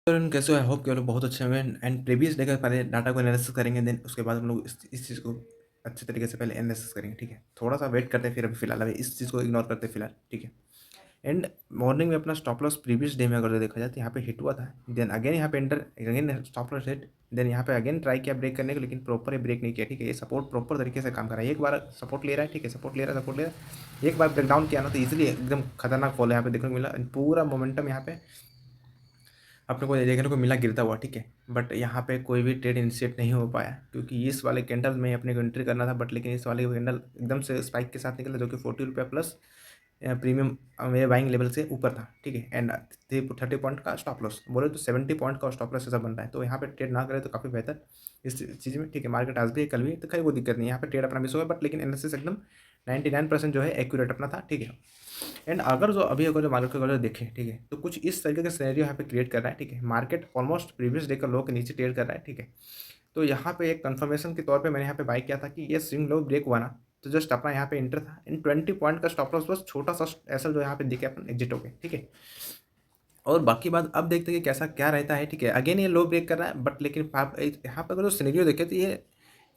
कैसे हो? I hope कि आप लोग बहुत अच्छे होंगे एंड प्रीवियस डे का पहले डाटा को एनालिसिस करेंगे, देन उसके बाद हम लोग इस चीज़ को अच्छे तरीके से पहले एनालिसिस करेंगे, ठीक है? थोड़ा सा वेट करते हैं, फिर अभी फिलहाल अभी इस चीज़ को इग्नोर करते हैं फिलहाल, ठीक है? एंड मॉर्निंग में अपना स्टॉप लॉस प्रीवियस डे में अगर देखा जाए तो यहाँ पे हिट हुआ था, देन अगेन यहाँ पे enter, again stop loss hit, then यहाँ पे अगेन ट्राई किया ब्रेक करने को, लेकिन प्रॉपर ब्रेक नहीं किया, ठीक है? ये सपोर्ट प्रॉपर तरीके से काम कर रहा है, एक बार सपोर्ट ले रहा है, ठीक है? सपोर्ट ले रहा है, एक बार ब्रेक डाउन किया ना तो ईजिली एकदम खतरनाक फॉल यहाँ पे देखने को मिला, पूरा मोमेंटम यहाँ पे अपने को देखने को मिला गिरता हुआ, ठीक है? बट यहाँ पे कोई भी ट्रेड इनिशिएट नहीं हो पाया, क्योंकि इस वाले कैंडल में अपने को एंट्री करना था, बट लेकिन इस वाले कैंडल एकदम से स्पाइक के साथ निकला, जो कि 40 रुपये प्लस प्रीमियम मेरे बाइंग लेवल से ऊपर था, ठीक है? एंड 30 पॉइंट का स्टॉप लॉस, बोले तो 70 पॉइंट का स्टॉप लॉस ऐसा बन रहा है, तो यहाँ पे ट्रेड ना करे तो काफ़ी बेहतर इस चीज़ में, ठीक है? मार्केट आज भी है, कल भी, तो खैर वो दिक्कत नहीं है, यहाँ पे ट्रेड अपना मिस होगा, बट लेकिन एनालिसिस एकदम 99% जो है एक्यूरेट अपना था, ठीक है? एंड अगर जो मार्केट को अगर देखें, ठीक है, तो कुछ इस तरीके का सिनेरियो यहाँ पे क्रिएट कर रहा है, ठीक है? मार्केट ऑलमोस्ट प्रीवियस डे का लो के नीचे ट्रेड कर रहा है, ठीक है? तो यहाँ पे एक कंफर्मेशन के तौर पे मैंने यहाँ पे बाय किया था कि ये स्विंग लो ब्रेक हुआ ना, तो जस्ट अपना यहाँ पे इंटर था, इन 20 पॉइंट का स्टॉप लॉस, बस छोटा सा ऐसा जो यहाँ पे दिखे अपन एग्जिट हो गए, ठीक है? और बाकी बात अब देखते हैं कि कैसा क्या रहता है, ठीक है? अगेन ये लो ब्रेक कर रहा है, बट लेकिन आप यहाँ पे अगर जो सिनेरियो देखें तो ये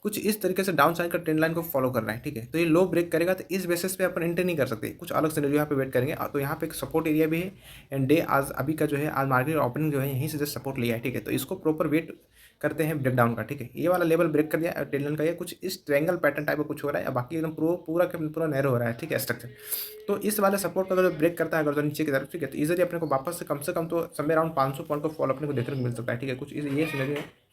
कुछ इस तरीके से डाउन साइड का ट्रेंड लाइन को फॉलो कर रहा है, ठीक है? तो ये लो ब्रेक करेगा तो इस बेसिस पे अपन एंटर नहीं कर सकते, कुछ अलग सिनेरियो यहाँ पे वेट करेंगे। तो यहाँ पे एक सपोर्ट एरिया भी है, एंड डे आज अभी का जो है, आज मार्केट ओपनिंग जो है यहीं से जस्ट सपोर्ट लिया है, ठीक है? तो इसको प्रॉपर वेट करते हैं ब्रेक डाउन का, ठीक है? ये वाला लेवल ब्रेक कर दिया ट्रेंड लाइन का, ये कुछ इस ट्रायंगल पैटर्न टाइप का कुछ हो रहा है, बाकी एकदम पूरा का पूरा नैरो हो रहा है, ठीक है? स्ट्रक्चर तो इस वाले सपोर्ट का अगर ब्रेक करता है अगर तो नीचे की तरफ, ठीक है, तो इजीली अपने को वापस से कम तो समय अराउंड 500 पॉइंट का फॉल अपने को देखने को मिल सकता है, ठीक है? कुछ ये सिनेरियो है।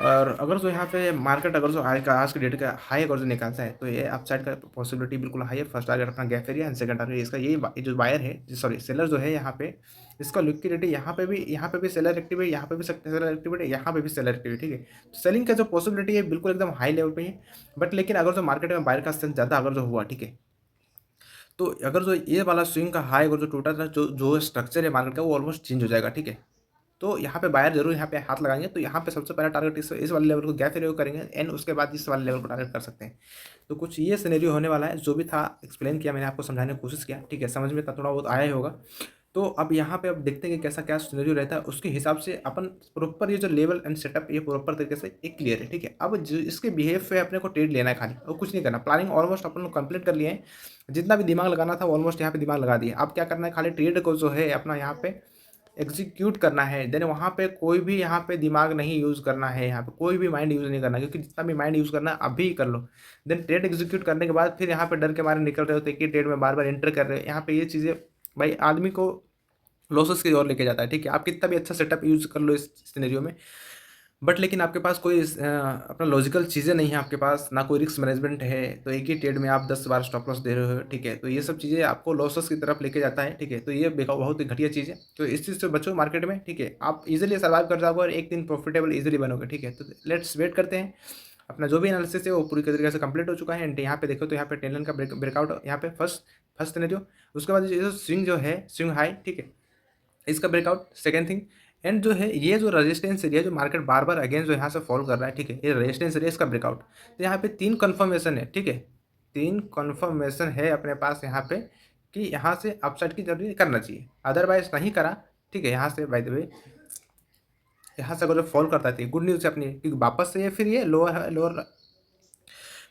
और अगर जो यहाँ पे मार्केट अगर जो आज के डेट का हाई अगर जो निकालता है, तो ये अपसाइड का पॉसिबिलिटी बिल्कुल हाई है। फर्स्ट टारगेट अपना gap area and second target इसका ये जो बायर है, सॉरी सेलर जो है यहाँ पे, इसका लिक्विडिटी यहाँ पे भी सेलर एक्टिव है, यहाँ पे भी सेलर एक्टिविटी, यहाँ पे भी सेलर एक्टिव है, ठीक है? तो सेलिंग का जो पॉसिबिलिटी है बिल्कुल एकदम हाई लेवल पे है, बट लेकिन अगर जो मार्केट में बायर का स्ट्रेंथ ज़्यादा अगर जो हुआ, ठीक है, तो अगर जो ये वाला स्विंग का हाई अगर जो टूटा था, जो जो स्ट्रक्चर है मार्केट का वो ऑलमोस्ट चेंज हो जाएगा, ठीक है? तो यहाँ पे बायर जरूर यहाँ पे हाथ लगाएंगे, तो यहाँ पे सबसे पहला टारगेट इस वाले लेवल को गैप एरिया करेंगे, एंड उसके बाद इस वाले लेवल को टारगेट कर सकते हैं। तो कुछ ये सिनेरियो होने वाला है, जो भी था एक्सप्लेन किया मैंने, आपको समझाने की कोशिश किया, ठीक है? समझ में थोड़ा बहुत आया ही होगा। तो अब यहाँ पे अब देखते हैं कि कैसा क्या सिनेरियो रहता है, उसके हिसाब से अपन प्रॉपर ये जो लेवल एंड सेटअप ये प्रॉपर तरीके से एक क्लियर है, ठीक है? अब जो इसके बिहेव पे अपने को ट्रेड लेना है खाली, और कुछ नहीं करना। प्लानिंग ऑलमोस्ट अपन लोग कंप्लीट कर लिए हैं, जितना भी दिमाग लगाना था ऑलमोस्ट यहाँ पे दिमाग लगा दिया। अब क्या करना है, खाली ट्रेड को जो है अपना यहाँ पे एग्जीक्यूट करना है, देन वहाँ पे कोई भी यहाँ पे दिमाग नहीं यूज़ करना है, यहाँ पे कोई भी माइंड यूज़ नहीं करना, क्योंकि जितना भी माइंड यूज़ करना है अभी कर लो। देन ट्रेड एग्जीक्यूट करने के बाद फिर यहाँ पे डर के मारे निकल रहे हो, तो एक ही ट्रेड में बार बार एंटर कर रहे हो, यहाँ पे ये चीज़ें भाई आदमी को लॉसेस की ओर लेके जाता है, ठीक है? आप कितना भी अच्छा सेटअप यूज़ कर लो इस सिनेरियो में, बट लेकिन आपके पास कोई अपना लॉजिकल चीज़ें नहीं है, आपके पास ना कोई रिस्क मैनेजमेंट है, तो एक ही ट्रेड में आप 10 बार स्टॉप लॉस दे रहे हो, ठीक है? तो ये सब चीज़ें आपको लॉसेस की तरफ लेके जाता है, ठीक है? तो ये बहुत ही घटिया चीज़ है, तो इस चीज़ से बचो मार्केट में, ठीक है? आप इजीली सर्वाइव कर जाओगे और एक दिन प्रॉफिटेबल इजीली बनोगे, ठीक है? तो लेट्स वेट करते हैं। अपना जो भी एनालिसिस है वो पूरी तरीके से कंप्लीट हो चुका है, एंड यहाँ पे देखो तो यहाँ पे टेंलन का ब्रेकआउट यहाँ पे फर्स्ट सिनेरियो, उसके बाद ये जो स्विंग जो है स्विंग हाई, ठीक है, इसका ब्रेकआउट सेकेंड थिंग, एंड जो है ये जो रेजिस्टेंस एरिया जो मार्केट बार बार अगेन जो यहाँ से फॉल कर रहा है, ठीक है, ये रेजिस्टेंस एरिया इसका ब्रेकआउट। तो यहाँ पे 3 कन्फर्मेशन है, ठीक है? 3 कन्फर्मेशन है अपने पास यहाँ पे कि यहाँ से अपसाइड की जरूरी करना चाहिए, अदरवाइज नहीं करा, ठीक है? यहाँ से बाय द वे यहाँ से अगर फॉल करता है गुड न्यूज़ है अपनी, क्योंकि वापस से ये फिर ये लोअर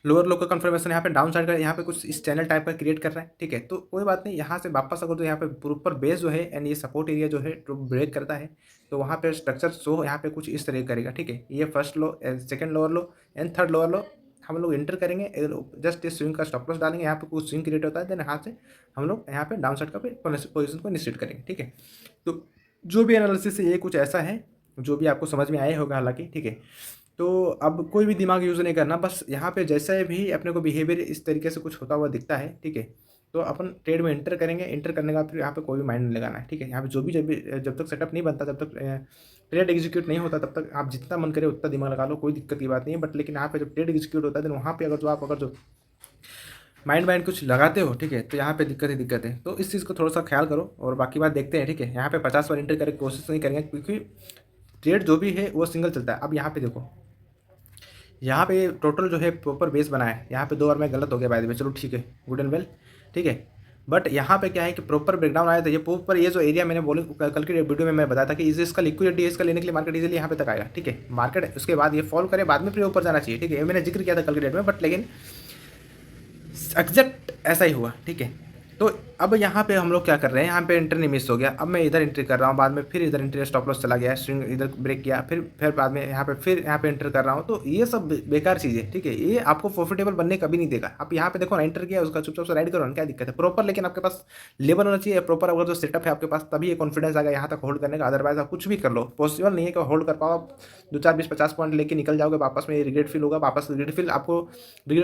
लो का कंफर्मेशन यहाँ पे डाउन साइड का यहाँ पे कुछ इस चैनल टाइप का क्रिएट कर रहा है, ठीक है? तो कोई बात नहीं, यहाँ से वापस अगर तो यहाँ पे प्रॉपर बेस जो है एंड ये सपोर्ट एरिया जो है तो ब्रेक करता है, तो वहाँ पे स्ट्रक्चर शो यहाँ पे कुछ इस तरह करेगा, ठीक है? ये first low, second lower low and third lower लो हम लोग एंटर करेंगे, जस्ट इस स्विंग का स्टॉप लॉस डालेंगे, यहाँ पे कुछ स्विंग क्रिएट होता है, देन यहाँ से हम लोग यहाँ पे डाउन साइड का पोजिशन को निश्चित करेंगे, ठीक है? तो जो भी एनालिसिस है ये कुछ ऐसा है जो भी आपको समझ में आया होगा हालांकि, ठीक है? तो अब कोई भी दिमाग यूज़ नहीं करना, बस यहाँ पे जैसा भी अपने को बिहेवियर इस तरीके से कुछ होता हुआ दिखता है, ठीक है? तो अपन ट्रेड में एंटर करेंगे, एंटर करने के बाद फिर यहाँ पे कोई भी माइंड नहीं लगाना है, ठीक है? यहाँ पे जब तक सेटअप नहीं बनता, जब तक ट्रेड एग्जीक्यूट नहीं होता, तब तक आप जितना मन करे उतना दिमाग लगा लो, कोई दिक्कत की बात नहीं है। बट लेकिन यहाँ पे जब ट्रेड एग्जीक्यूट होता है तो वहाँ पे अगर जो माइंड कुछ लगाते हो, ठीक है, तो यहाँ पे दिक्कत है। तो इस चीज़ को थोड़ा सा ख्याल करो, और बाकी बात देखते हैं, ठीक है? यहाँ पे 50 बार एंटर करने की कोशिश नहीं करेंगे, क्योंकि ट्रेड जो भी है वो सिंगल चलता है। अब यहाँ पे देखो, यहाँ पे टोटल जो है प्रॉपर बेस बना है, यहाँ पे 2 बार मैं गलत हो गया बाय द वे, चलो ठीक है, गुड एंड वेल, ठीक है? बट यहाँ पे क्या है कि प्रॉपर ब्रेकडाउन आया था, ये प्रॉपर ये जो एरिया मैंने बोली कल की वीडियो में मैं बताया था कि इसका लिक्विडिटी इसका लेने के लिए मार्केट इजीली यहाँ पे तक आएगा, ठीक है। मार्केट उसके बाद ये फॉल करे, बाद में फिर ऊपर जाना चाहिए, ठीक है। ये मैंने जिक्र किया था कल के डेट में, बट लेकिन एग्जैक्ट ऐसा ही हुआ, ठीक है। तो अब यहाँ पे हम लोग क्या कर रहे हैं, यहाँ पे एंट्री मिस हो गया, अब मैं इधर एंट्री कर रहा हूँ, बाद में फिर इधर एंट्री स्टॉप लॉस चला गया, स्विंग इधर ब्रेक किया, फिर बाद में यहाँ पे एंटर कर रहा हूँ। तो ये सब बेकार चीज़ें, ठीक है, ये आपको प्रॉफिटेबल बनने कभी नहीं देगा। आप यहाँ पे देखो ना, एंटर किया, उसका चुपचाप से राइड करो ना, क्या दिक्कत है प्रॉपर, लेकिन आपके पास लेवल होना चाहिए प्रॉपर। अगर जो सेटअप है आपके पास, तभी ये कॉन्फिडेंस आएगा यहाँ तक होल्ड करने का। अदरवाइज आप कुछ भी कर लो, पॉसिबल नहीं है कि होल्ड कर पाओ। आप 2 4 20 50 पॉइंट लेके निकल जाओगे, वापस में रिग्रेट फील होगा, वापस रिग्रेट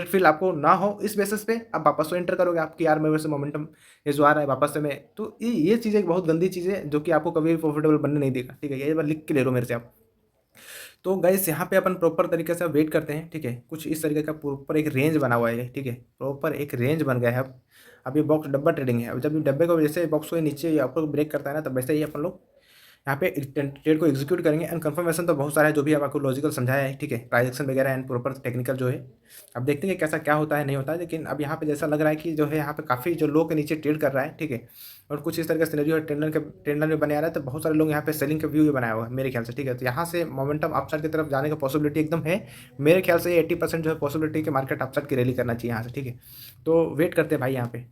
फील आपको ना हो, इस बेसिस पे आप वापस तो एंटर करोगे आपकी यार मेरे से मोमेंटम ये जो आ रहा है वापस से मैं, तो ये चीज़ एक बहुत गंदी चीज़ है जो कि आपको कभी भी प्रॉफिटेबल बनने नहीं देगा, ठीक है। ये बार लिख के ले लो मेरे से आप। तो गाइस यहाँ पे अपन प्रॉपर तरीके से वेट करते हैं, ठीक है। कुछ इस तरीके का प्रॉपर एक रेंज बना हुआ है, ठीक है, प्रॉपर एक रेंज बन गया है। अब ये बॉक्स डब्बा ट्रेडिंग है, अब जब डब्बे को जैसे बॉक्स को नीचे आपको ब्रेक करता है ना, तब वैसे ही अपन लोग यहाँ पे ट्रेड को एग्जीक्यूट करेंगे। एंड कंफर्मेशन तो बहुत सारा है, जो भी आपको लॉजिकल समझाया है, ठीक है, ट्रांजेक्शन वगैरह एंड प्रॉपर टेक्निकल जो है। अब देखते हैं कि कैसा क्या होता है नहीं होता है, लेकिन अब यहाँ पे जैसा लग रहा है कि जो है यहाँ पे काफ़ी जो लो के नीचे ट्रेड कर रहा है, ठीक है। और कुछ इस तरह का सिनेरियो है, ट्रेंडर में बने आ रहा है, तो बहुत सारे लोग यहाँ पे सेलिंग का व्यू भी बनाया हुआ है मेरे ख्याल से, ठीक है। तो यहाँ से मोमेंटम अपसाइड की तरफ जाने का पॉसिबिलिटी एकदम है मेरे ख्याल से। 80% जो है पॉसिबिलिटी कि मार्केट अपसाइड की रैली करना चाहिए यहाँ से, ठीक है। तो वेट करते हैं भाई यहाँ पे।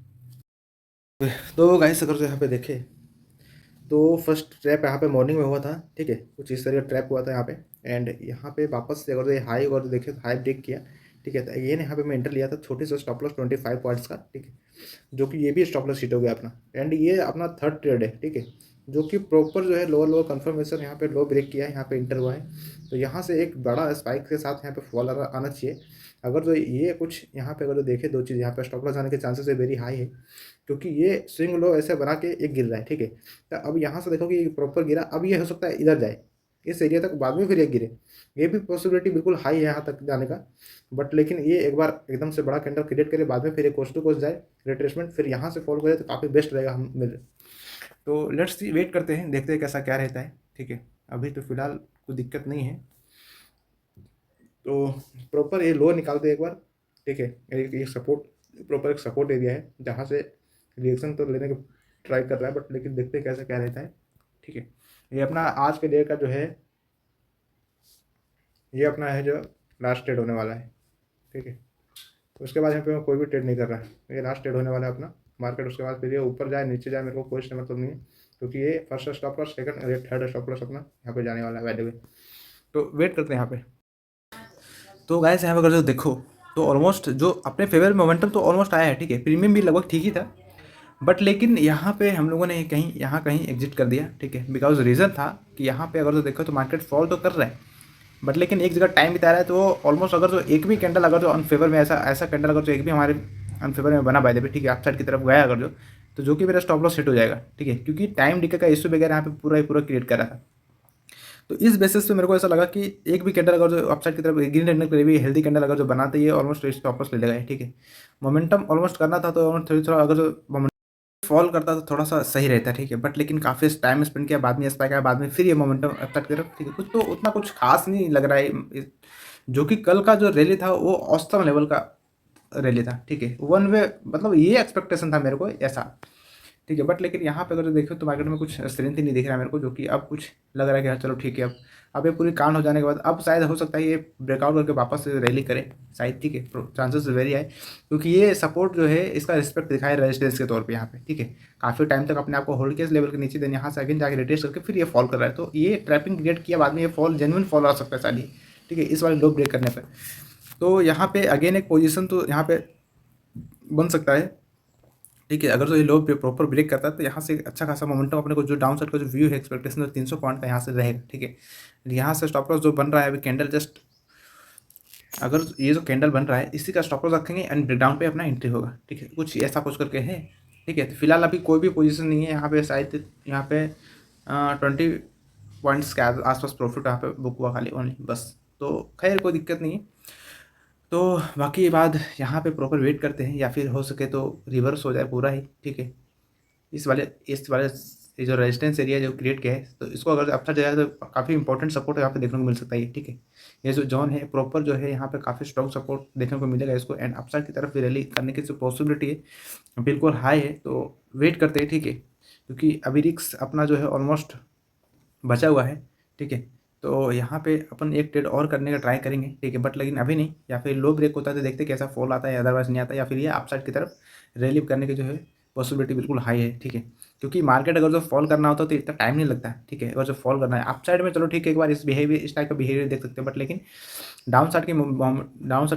तो गाइस अगर जो यहाँ पे देखें तो फर्स्ट ट्रैप यहाँ पे मॉर्निंग में हुआ था, ठीक है, कुछ इस तरह का ट्रैप हुआ था यहाँ पे। एंड यहाँ पे वापस से अगर ये हाई अगर देखे तो हाई ब्रेक किया, ठीक है। तो ये यहाँ पे मैं एंटर लिया था छोटे से स्टॉप लॉस 25 पॉइंट्स का, ठीक है, जो कि ये भी स्टॉप लॉस हिट हो गया अपना। एंड ये अपना थर्ड ट्रेड है, ठीक है, जो कि प्रॉपर जो है लोअर लोअर कंफर्मेशन यहाँ पे लो ब्रेक किया है, यहाँ पे इंटर हुआ है। तो यहाँ से एक बड़ा स्पाइक के साथ यहाँ पे फॉल आना चाहिए। अगर जो ये कुछ यहाँ पे अगर जो देखे दो चीज़, यहाँ पे स्टॉप लॉस आने के चांसेस है वेरी हाई है, क्योंकि ये स्विंग लो ऐसे बना के एक गिर रहा है, ठीक है। तो अब यहाँ से देखो कि ये प्रॉपर गिरा, अब ये हो सकता है इधर जाए इस एरिया तक, बाद में फिर एक गिरे, ये भी पॉसिबिलिटी बिल्कुल हाई है यहाँ तक जाने का। बट लेकिन ये एक बार एकदम से बड़ा कैंडल क्रिएट करे, बाद में फिर एक कोस्ट टू कोस्ट जाए रिट्रेसमेंट, फिर यहाँ से फॉलो करे, तो काफ़ी बेस्ट रहेगा हम मेरे। तो लेट्स सी, वेट करते हैं, देखते हैं कैसा क्या रहता है, ठीक है। अभी तो फिलहाल कोई दिक्कत नहीं है, तो प्रॉपर ये लो निकालते एक बार, ठीक है। ये सपोर्ट प्रॉपर एक सपोर्ट एरिया है जहाँ से रिएक्शन तो लेने का ट्राई कर रहा है, बट लेकिन देखते हैं कैसा क्या रहता है, ठीक है। ये अपना आज के डे का जो है, ये अपना है जो लास्ट ट्रेड होने वाला है, ठीक है। तो उसके बाद यहाँ पे मैं कोई भी ट्रेड नहीं कर रहा है, ये लास्ट ट्रेड होने वाला है अपना मार्केट। उसके बाद फिर ये ऊपर जाए नीचे जाए मेरे को कोई मतलब नहीं है, क्योंकि ये first stop loss, second third stop loss अपना यहाँ पे जाने वाला है बाय द वे। तो वेट करते हैं यहाँ पे। तो गाइस यहाँ पे अगर जो देखो तो ऑलमोस्ट जो अपने फेवर मोमेंटम तो ऑलमोस्ट आया है, ठीक है। प्रीमियम भी लगभग ठीक ही था, बट लेकिन यहाँ पे हम लोगों ने कहीं एग्जिट कर दिया, ठीक है। बिकॉज रीज़न था कि यहाँ पे अगर जो देखो तो मार्केट फॉल तो कर रहा है, बट लेकिन एक जगह टाइम बिता रहा है। तो ऑलमोस्ट अगर जो एक भी कैंडल अगर जो अनफेवर में ऐसा कैंडल अगर जो एक भी हमारे अनफेवर में बना बाय द वे, ठीक है, अपसाइड की तरफ गया अगर जो, तो जो कि मेरा स्टॉप लॉस हिट हो जाएगा, ठीक है, क्योंकि टाइम डिके का इशू वगैरह यहाँ पे पूरा ही पूरा क्रिएट कर रहा था। तो इस बेसिस पे मेरे को ऐसा लगा कि एक भी कैंडल अगर जो अपसाइड की तरफ ग्रीन कैंडल के लिए भी हेल्दी कैंडल अगर जो बनाते ही ऑलमोस्ट स्टॉप लॉस ले लेगा, ठीक है। मोमेंटम ऑलमोस्ट करना था, तो ऑलमोस्ट थोड़ा अगर जो फॉल करता तो थोड़ा सा सही रहता, ठीक है। बट लेकिन काफ़ी टाइम स्पेंड किया, बाद में स्पाइक आया, बाद में फिर ये मोमेंटम अब तक तरफ, ठीक है। कुछ तो उतना कुछ खास नहीं लग रहा है, जो कि कल का जो रैली था वो औसतम लेवल का रैली था, ठीक है। वन वे मतलब ये एक्सपेक्टेशन था मेरे को ऐसा, ठीक है। बट लेकिन यहाँ पे अगर देखो तो मार्केट में कुछ स्ट्रेंथ ही नहीं दिख रहा है मेरे को, जो कि अब कुछ लग रहा है कि हाँ चलो ठीक है, अब ये पूरी कांड हो जाने के बाद अब शायद हो सकता है ये ब्रेकआउट करके वापस से रैली करे शायद, ठीक है। चांसेस वेरी है, क्योंकि ये सपोर्ट जो है इसका रिस्पेक्ट दिखाया रेजिस्टेंस के तौर पे यहाँ पे, ठीक है। काफ़ी टाइम तक अपने आप को होल्ड किया इस लेवल के नीचे, देन यहाँ से अगेन जाके रिटेस्ट करके फिर ये फॉल कर रहा है। तो ये ट्रैपिंग क्रिएट किया, बाद में ये फॉल जेन्युइन फॉल आ सकता है शायद, ठीक है, इस वाले लो ब्रेक करने पर। तो यहाँ पे अगेन एक पोजिशन तो यहाँ पे बन सकता है, ठीक है। अगर तो ये लो प्रॉपर ब्रेक करता है तो यहाँ से अच्छा खासा मोमेंटम अपने को जो डाउन साइड का जो व्यू है एक्सपेक्टेशन तो 300 पॉइंट का यहाँ से रहेगा, ठीक है। यहाँ से स्टॉप लॉस जो बन रहा है अभी कैंडल जस्ट, अगर ये जो कैंडल बन रहा है इसी का स्टॉप लॉस रखेंगे एंड ब्रेकडाउन पे अपना एंट्री होगा, ठीक है। कुछ ऐसा कुछ करके है, ठीक है। तो फिलहाल अभी कोई भी पोजीशन नहीं है यहाँ पे, शायद यहाँ पे 20 पॉइंट्स के आसपास प्रॉफिट यहाँ पे बुक हुआ खाली ओनली, बस। तो खैर कोई दिक्कत नहीं है। तो बाकी बात यहाँ पे प्रॉपर वेट करते हैं, या फिर हो सके तो रिवर्स हो जाए पूरा ही, ठीक है। इस वाले ये जो रेजिस्टेंस एरिया जो क्रिएट किया है, तो इसको अगर अपसाइड जाए तो काफ़ी इंपॉर्टेंट सपोर्ट यहाँ पे देखने को मिल सकता है, ठीक है। ये जो जोन है प्रॉपर जो है यहाँ पे काफ़ी स्ट्रॉन्ग सपोर्ट देखने को मिलेगा इसको, एंड अपसाइड की तरफ भी रैली करने की जो पॉसिबिलिटी है बिल्कुल हाई है। तो वेट करते हैं, ठीक है, क्योंकि अभी रिस्क अपना जो है ऑलमोस्ट बचा हुआ है, ठीक है। तो यहाँ पे अपन एक ट्रेड और करने का ट्राई करेंगे, ठीक है, बट लेकिन अभी नहीं, या फिर लो ब्रेक होता है तो देखते कैसा फॉल आता है, अदरवाइज नहीं आता, या फिर ये अपसाइड की तरफ रैली करने की जो है पॉसिबिलिटी बिल्कुल हाई है, ठीक है। क्योंकि मार्केट अगर जो फॉल करना होता है तो इतना टाइम नहीं लगता है, ठीक है। अगर जो फॉल करना है अपसाइड में, चलो ठीक है, एक बार इस टाइप का बिहेवियर देख सकते हैं, बट लेकिन डाउन साइड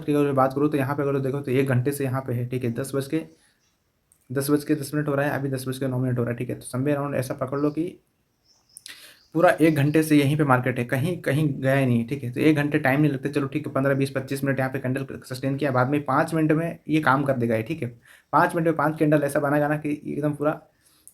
की अगर बात करूँ तो यहाँ पे अगर देखो तो 1 घंटे से यहाँ पे है, ठीक है। 10 बज के 10 मिनट हो रहा है, अभी 10 बज के 9 मिनट हो रहा है, ठीक है। तो समवे अराउंड ऐसा पकड़ लो कि पूरा 1 घंटे से यहीं पे मार्केट है, कहीं कहीं गया ही नहीं है, ठीक है। तो 1 घंटे टाइम नहीं लगते, चलो ठीक है, 15 20 25 मिनट यहाँ पे कैंडल सस्टेन किया, बाद में 5 मिनट में ये काम कर देगा, ठीक है। 5 मिनट में 5 कैंडल ऐसा बनाएगा ना कि एकदम पूरा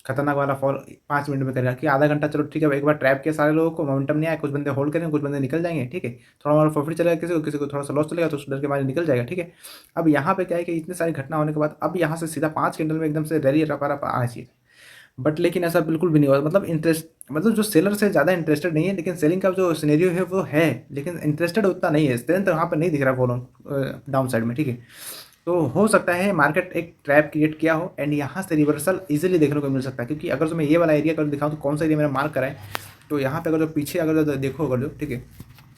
खतरनाक वाला फॉल 5 मिनट में करेगा, कि आधा घंटा चलो ठीक है, एक बार ट्रैप किया सारे लोगों को, मोमेंटम नहीं आया, कुछ बंदे होल्ड करेंगे, कुछ बंदे निकल जाएंगे, ठीक है। थोड़ा मोड़ा प्रॉफिट चलेगा, किसी को थोड़ा सा लॉस चलेगा तो उस डर के मारे निकल जाएगा, ठीक है। अब यहाँ पे क्या है कि इतनी सारी घटना होने के बाद अब यहाँ से सीधा 5 कैंडल में एकदम से रैली रपा रपा आना चाहिए, बट लेकिन ऐसा बिल्कुल भी नहीं हुआ। मतलब जो सेलर से ज़्यादा इंटरेस्टेड नहीं है, लेकिन सेलिंग का जो सिनेरियो है वो है, लेकिन इंटरेस्टेड उतना नहीं है, स्ट्रेंथ वहाँ पर नहीं दिख रहा फॉलो डाउन साइड में, ठीक है। तो हो सकता है मार्केट एक ट्रैप क्रिएट किया हो, एंड यहाँ से रिवर्सल इजीली देखने को मिल सकता है, क्योंकि अगर जो मैं ये वाला एरिया अगर दिखाऊँ तो कौन सा एरिया मेरा मार्क करा है, तो यहाँ पे अगर जो पीछे अगर जो देखो अगर जो, ठीक है।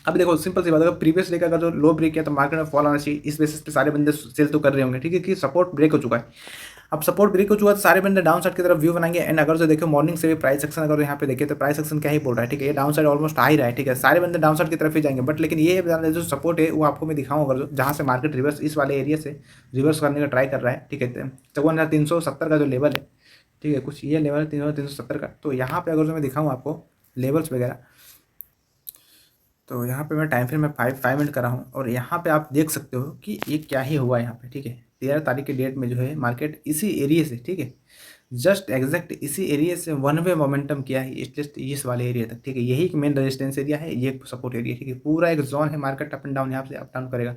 अब देखो सिंपल सी बात है, अगर प्रीवियस डे का अगर जो लो ब्रेक किया तो मार्केट में फॉल आना चाहिए, इस बेसिस पे सारे बंदे सेल तो कर रहे होंगे, ठीक है, कि सपोर्ट ब्रेक हो चुका है। अब सपोर्ट ब्रेक हो चुका तो सारे बंदे डाउन साइड की तरफ व्यू बनाएंगे, एंड अगर जो देखो मॉर्निंग से भी प्राइस सेक्शन अगर यहाँ पे देखे तो प्राइस सेक्शन क्या ही बोल रहा है, ठीक है, ये डाउन साइड ऑलमोस्ट आ ही रहा है, ठीक है, सारे बंदे डाउन साइड की तरफ ही जाएंगे, बट लेकिन ये जो सपोर्ट है वो आपको मैं दिखाऊँ अगर जो जहाँ से मार्केट रिवर्स इस वाले एरिया से रिवर्स करने का ट्राई कर रहा है, ठीक है। 5370 का जो लेवल है, ठीक है, कुछ ये लेवल है 370 का। तो यहाँ पे अगर जो मैं दिखाऊँ आपको लेवल्स वगैरह, तो यहाँ पे मैं टाइम फ्रेम में 5 मिनट कर रहा हूँ, और यहाँ पे आप देख सकते हो कि ये क्या ही हुआ यहाँ पे, ठीक है। 13 तारीख के डेट में जो है मार्केट इसी एरिया से, ठीक है, जस्ट एग्जैक्ट इसी एरिया से वन वे मोमेंटम किया है, जस्ट इस वाले एरिया तक, ठीक है। यही एक मेन रेजिस्टेंस एरिया है, ये सपोर्ट एरिया, ठीक है। पूरा एक जोन है, मार्केट अप एंड डाउन यहाँ से अप डाउन करेगा।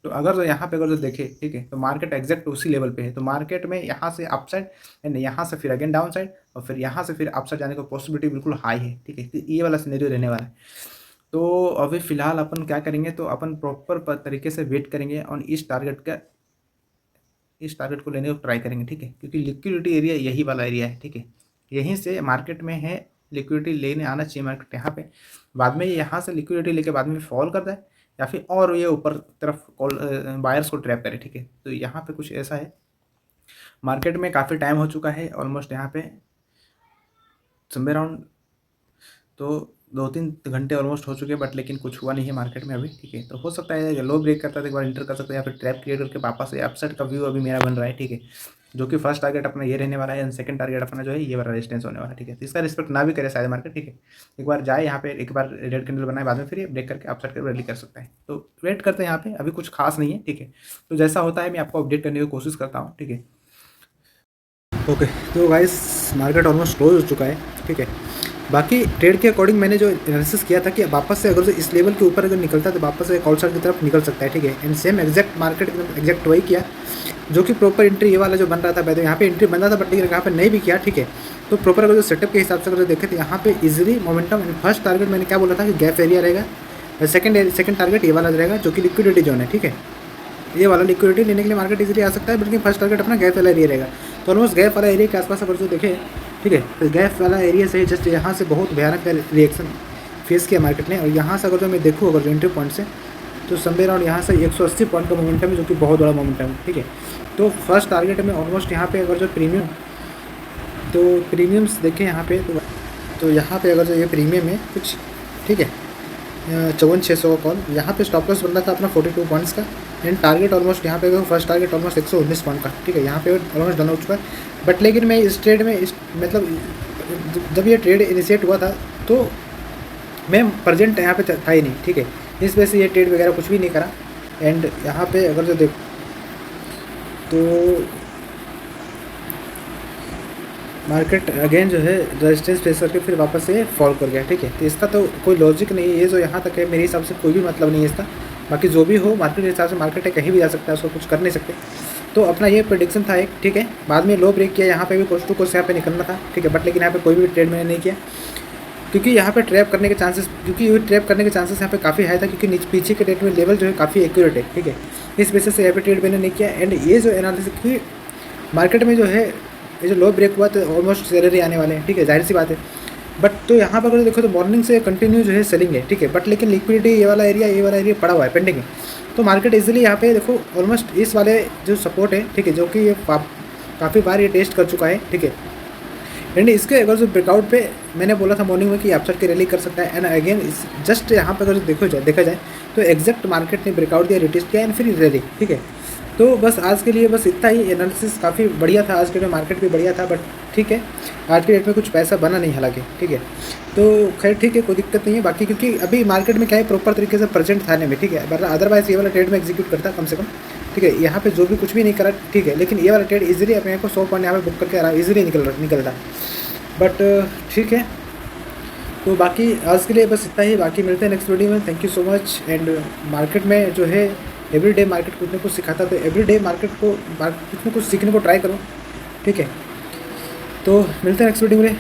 तो अगर जो यहाँ पे अगर जो देखे, ठीक है, तो मार्केट एग्जैक्ट उसी लेवल पे है, तो मार्केट में यहाँ से अपसाइड एंड यहाँ से फिर अगेन डाउन साइड, और फिर यहाँ से फिर अपसाइड जाने का पॉसिबिलिटी बिल्कुल हाई है, ठीक है। तो ये वाला सिनेरियो रहने वाला है। तो अभी फ़िलहाल अपन क्या करेंगे, तो अपन प्रॉपर तरीके से वेट करेंगे और इस टारगेट को लेने को ट्राई करेंगे, ठीक है, क्योंकि लिक्विडिटी एरिया यही वाला एरिया है, ठीक है। यहीं से मार्केट में है, लिक्विडिटी लेने आना चाहिए मार्केट यहाँ पे, बाद में यहाँ से लिक्विडिटी लेके बाद में फॉल करता है, या फिर और ये ऊपर तरफ कॉल बायर्स को ट्रैप करे, ठीक है। तो यहाँ पे कुछ ऐसा है, मार्केट में काफ़ी टाइम हो चुका है ऑलमोस्ट यहाँ पे समवेयर अराउंड, तो 2-3 घंटे ऑलमोस्ट हो चुके हैं, बट लेकिन कुछ हुआ नहीं है मार्केट में अभी, ठीक है। तो हो सकता है लो ब्रेक करता है तो एक बार इंटर कर सकते हैं, या फिर ट्रैप क्रिएट करके वापस से अपसाइड का व्यू अभी मेरा बन रहा है, ठीक है, जो कि फर्स्ट टारगेट अपना ये रहने वाला है, एंड सेकंड टारगेट अपना जो है ये वाला रेजिस्टेंस होने वाला है, ठीक है। तो इसका रिस्पेक्ट ना भी करे शायद मार्केट, ठीक है, एक बार जाए यहाँ पे, एक बार रेड कैंडल बनाए, बाद में फिर ये ब्रेक करके अपसाइड कर रैली कर सकता है। तो वेट करते हैं यहाँ पे, अभी कुछ खास नहीं है, ठीक है। तो जैसा होता है मैं आपको अपडेट करने की कोशिश करता हूँ, ठीक है। ओके, तो गाइस मार्केट ऑलमोस्ट क्लोज हो चुका है, ठीक है। बाकी ट्रेड के अकॉर्डिंग मैंने जो एनालिसिस किया था कि वापस से अगर जो इस लेवल के ऊपर अगर निकलता है तो वापस से कॉल साइड की तरफ निकल सकता है, ठीक है। एंड सेम एग्जैक्ट मार्केट एकदम एग्जैक्ट वही किया, जो कि प्रॉपर एंट्री ये वाला जो बन रहा था, पहले यहाँ पे एंट्री बन रहा था, बट लेकिन यहाँ पे नहीं भी किया, ठीक है। तो प्रॉपर अगर जो सेटअप के हिसाब से अगर देखें तो यहाँ पे इजीली मोमेंटम, फर्स्ट टारगेट मैंने क्या बोला था कि गैप एरिया रहेगा, सेकंड टारगेट ये वाला रहेगा जो कि लिक्विडिटी जोन है, ठीक है। ये वाला लिक्विडिटी लेने के लिए मार्केट इजीली आ सकता है, बल्कि फर्स्ट टारगेट अपना गैप वाला एरिया रहेगा। तो ऑलमोस्ट गैप वाला एरिया के आसपास अगर जो देखें, ठीक है, तो गैप वाला एरिया से जस्ट यहाँ से बहुत भयानक रिएक्शन फेस किया मार्केट ने, और यहाँ से अगर जो मैं देखूँ अगर जो एंट्री पॉइंट से, तो समवेयर अराउंड यहाँ से 180 पॉइंट का मोमेंटम है, जो कि बहुत बड़ा मोमेंटम है, ठीक है। तो फर्स्ट टारगेट में ऑलमोस्ट यहाँ पे अगर जो प्रीमियम्स देखें यहाँ पे, तो यहाँ पे अगर जो ये प्रीमियम है कुछ, ठीक है, 54,600 का कॉल, यहाँ पे स्टॉप लॉस बन रहा था अपना 42 पॉइंट्स का, एंड टारगेट ऑलमोस्ट यहाँ पे फर्स्ट टारगेट ऑलमोस्ट 119 पॉइंट का, ठीक है, यहाँ पे ऑलमोस्ट डन हो चुका है। बट लेकिन मैं इस ट्रेड में मतलब जब ये ट्रेड इनिशिएट हुआ था तो मैं प्रेजेंट यहाँ पे था ही नहीं, ठीक है, इस वजह से ये ट्रेड वगैरह कुछ भी नहीं करा। एंड यहाँ पे अगर जो देख तो मार्केट अगेन जो है रेजिस्टेंस फेस करके फिर वापस से फॉल कर गया, ठीक है। तो इसका तो कोई लॉजिक नहीं है, ये जो यहाँ तक है मेरे हिसाब से कोई भी मतलब नहीं है इसका। बाकी जो भी हो मार्केट के हिसाब से मार्केट है, कहीं भी जा सकता है, उसको कुछ कर नहीं सकते। तो अपना ये प्रेडिक्शन था एक, ठीक है। बाद में लो ब्रेक किया, यहाँ पे भी कोस्ट टू कोस्ट यहाँ पे निकलना था, ठीक है, बट लेकिन यहाँ पे कोई भी ट्रेड मैंने नहीं किया, क्योंकि यहाँ पे ट्रैप करने के चांसेस, यहाँ पे काफ़ी हाई था, क्योंकि पीछे के रेट में लेवल जो है काफ़ी एक्यूरेट है, ठीक है। इस वजह से यहाँ पे ट्रेड मैंने नहीं किया। एंड ये जो एनालिसिस की मार्केट में जो है, ये जो लो ब्रेक हुआ तो ऑलमोस्ट सैलरी आने वाले हैं, ठीक है, जाहिर सी बात है। बट तो यहाँ पर अगर देखो तो मॉर्निंग से कंटिन्यू जो है सेलिंग है, ठीक है, बट लेकिन लिक्विडिटी ये वाला एरिया पड़ा हुआ है, पेंडिंग है। तो मार्केट इजीली यहाँ पे देखो ऑलमोस्ट इस वाले जो सपोर्ट है, ठीक है, जो कि ये काफ़ी बार ये टेस्ट कर चुका है, ठीक है। एंड इसके अगर जो ब्रेकआउट पे मैंने बोला था मॉर्निंग में कि अपसाइड की रैली कर सकता है, एंड अगेन जस्ट यहाँ पे अगर देखा जाए तो एग्जैक्ट मार्केट ने ब्रेकआउट दिया, रिटेस्ट किया एंड फिर रैली, ठीक है। तो बस आज के लिए बस इतना ही। एनालिसिस काफ़ी बढ़िया था आज के लिए, मार्केट भी बढ़िया था, बट ठीक है आज के डेट में कुछ पैसा बना नहीं हालांकि, ठीक है। तो खैर ठीक है, कोई दिक्कत नहीं है बाकी, क्योंकि अभी मार्केट में क्या है प्रॉपर तरीके से प्रेजेंट था में, ठीक है, अदरवाइज ये वाला ट्रेड में एग्जीक्यूट करता कम से कम, ठीक है। यहाँ पे जो भी कुछ भी नहीं करा, ठीक है, लेकिन ये वाला ट्रेड इजीली अपने को 100 पॉइंट यहाँ पे बुक करके आ रहा, इजीली निकलता। बट ठीक है, तो बाकी आज के लिए बस इतना ही, बाकी मिलते हैं नेक्स्ट वीडियो में। Thank you so much. And market में जो है एवरीडे मार्केट कुछ ना कुछ सिखाता, तो एवरीडे मार्केट को कुछ ना कुछ सीखने को ट्राई करो, ठीक है। तो मिलते हैं नेक्स्ट वीडियो में।